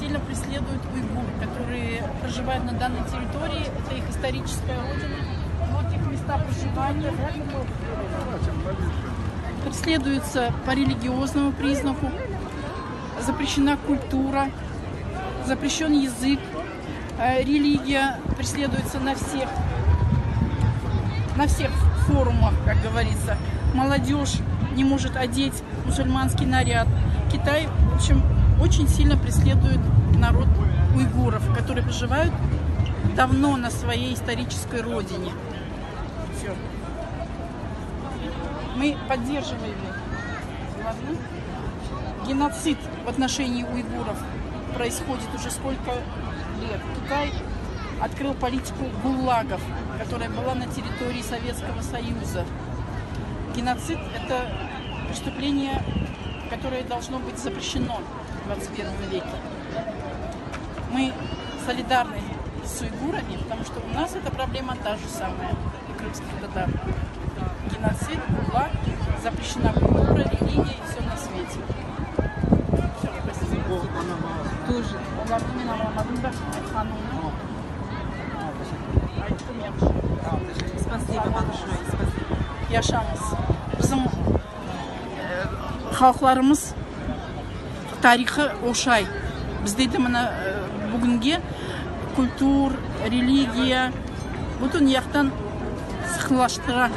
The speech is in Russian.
сильно преследуют уйгур, которые проживают на данной территории. Это их историческая родина. Вот их места проживания. Преследуются по религиозному признаку. Запрещена культура, запрещен язык. Религия преследуется на всех форумах, как говорится. Молодежь не может одеть мусульманский наряд. Китай, в общем, очень сильно преследует народ уйгуров, которые проживают давно на своей исторической родине. Все. Мы поддерживаем геноцид в отношении уйгуров. Происходит уже сколько лет. Китай открыл политику гулагов, которая была на территории Советского Союза. Геноцид – это преступление, которое должно быть запрещено в 21 веке. Мы солидарны с уйгурами, потому что у нас эта проблема та же самая, у крымских татар. Геноцид, гулаг, запрещена культура, религия и все на свете. Все, спасибо. Тоже. Спасибо большое. Спасибо. Yaşamız. Bizim халықларымыз тарихы ошай. Бізде де мына бүгінге культур, религия бүтін яқтан сықылаштыра